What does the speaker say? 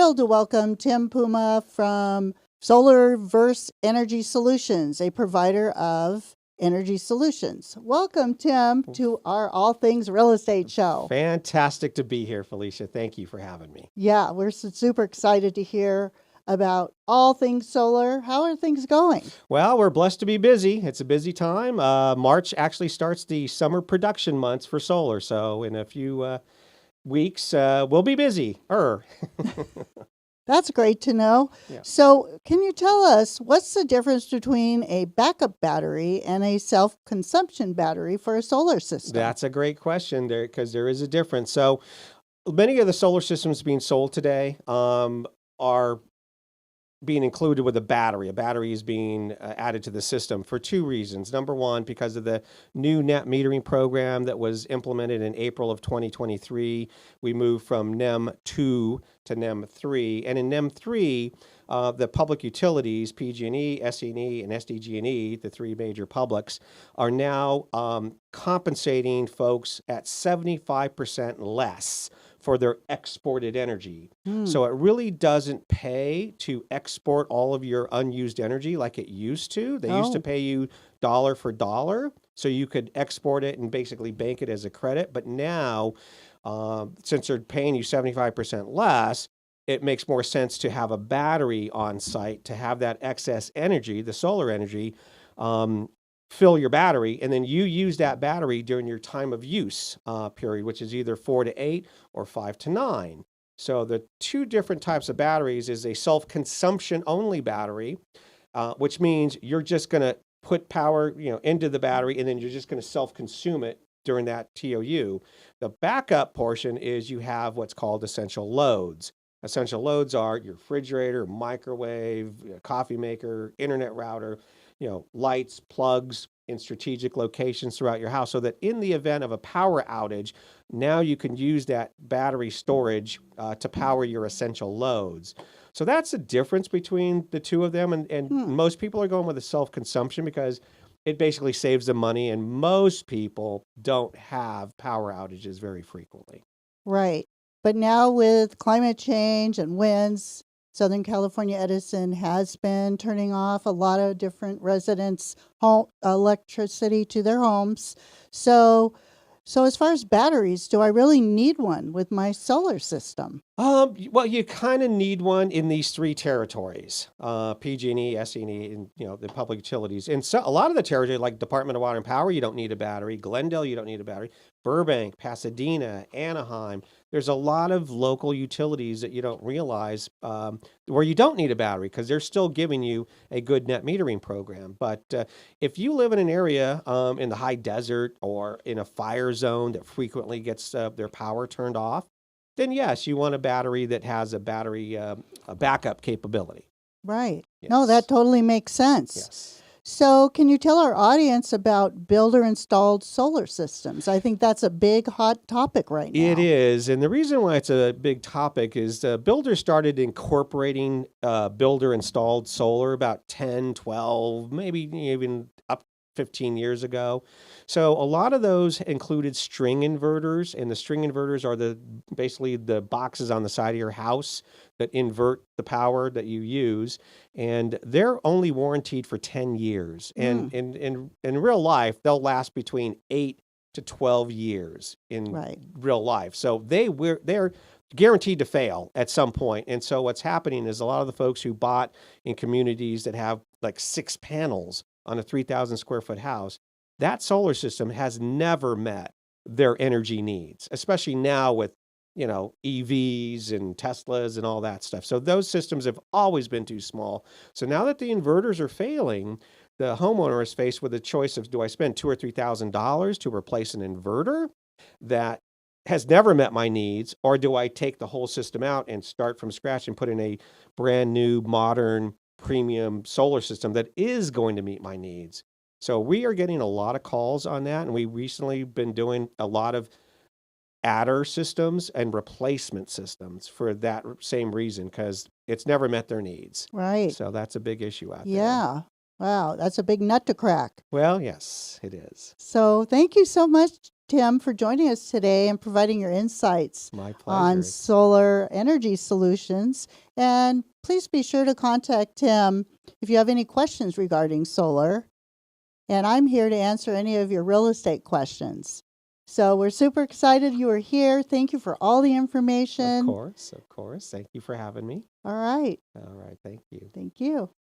thrilled to welcome Tim Puma from Solarverse Energy Solutions, a provider of energy solutions. Welcome, Tim, to our All Things Real Estate show. Fantastic to be here, Felicia. Thank you for having me. Yeah, we're super excited to hear about all things solar. How are things going? Well, we're blessed to be busy. It's a busy time. March actually starts the summer production months for solar. So in a few weeks, we'll be busy. That's great to know. Yeah. So can you tell us what's the difference between a backup battery and a self-consumption battery for a solar system? That's a great question there, because there is a difference. So many of the solar systems being sold today are being included with a battery. A battery is being added to the system for two reasons. Number one, because of the new net metering program that was implemented in April of 2023. We moved from NEM 2 to NEM 3. And in NEM 3, the public utilities, PG&E, SE&E, and SDG&E, the three major publics, are now compensating folks at 75% less for their exported energy. So it really doesn't pay to export all of your unused energy like it used to. They used to pay you dollar for dollar, so you could export it and basically bank it as a credit. But now, since they're paying you 75% less, it makes more sense to have a battery on site to have that excess energy, the solar energy, fill your battery, and then you use that battery during your time of use period, which is either 4 to 8 or 5 to 9. So the two different types of batteries is a self-consumption only battery, which means you're just going to put power, into the battery, and then you're just going to self-consume it during that TOU. The backup portion is you have what's called essential loads. Essential loads are your refrigerator, microwave, coffee maker, internet router, lights, plugs in strategic locations throughout your house, so that in the event of a power outage, now you can use that battery storage to power your essential loads. So that's the difference between the two of them. And most people are going with the self-consumption because it basically saves them money, and most people don't have power outages very frequently. Right. But now with climate change and winds, Southern California Edison has been turning off a lot of different residents' home electricity to their homes. So as far as batteries, do I really need one with my solar system? Well, you kind of need one in these three territories: PG&E, SE&E, and the public utilities. And so a lot of the territory, like Department of Water and Power, you don't need a battery. Glendale, you don't need a battery. Burbank, Pasadena, Anaheim. There's a lot of local utilities that you don't realize where you don't need a battery, because they're still giving you a good net metering program. But if you live in an area in the high desert or in a fire zone that frequently gets their power turned off, then yes, you want a battery that has a battery a backup capability. Right. Yes. No, that totally makes sense. Yes. So can you tell our audience about builder-installed solar systems? I think that's a big, hot topic right now. It is. And the reason why it's a big topic is builders started incorporating builder-installed solar about 10, 12, maybe even up 15 years ago. So a lot of those included string inverters, and the string inverters are basically the boxes on the side of your house that invert the power that you use, and they're only warranted for 10 years. And in real life, they'll last between 8 to 12 years in real life. So they're guaranteed to fail at some point. And so what's happening is a lot of the folks who bought in communities that have like 6 panels on a 3,000 square foot house, that solar system has never met their energy needs, especially now with EVs and Teslas and all that stuff. So those systems have always been too small. So now that the inverters are failing, the homeowner is faced with a choice of, do I spend $2,000 or $3,000 to replace an inverter that has never met my needs, or do I take the whole system out and start from scratch and put in a brand new, modern, premium solar system that is going to meet my needs? So we are getting a lot of calls on that, and we recently been doing a lot of adder systems and replacement systems for that same reason, because it's never met their needs. Right. So that's a big issue out there. Yeah. Wow, that's a big nut to crack. Well, yes, it is. So thank you so much Tim, for joining us today and providing your insights My pleasure. on solar energy solutions. And please be sure to contact Tim if you have any questions regarding solar. And I'm here to answer any of your real estate questions. So we're super excited you are here. Thank you for all the information. Of course. Thank you for having me. All right. All right, thank you. Thank you.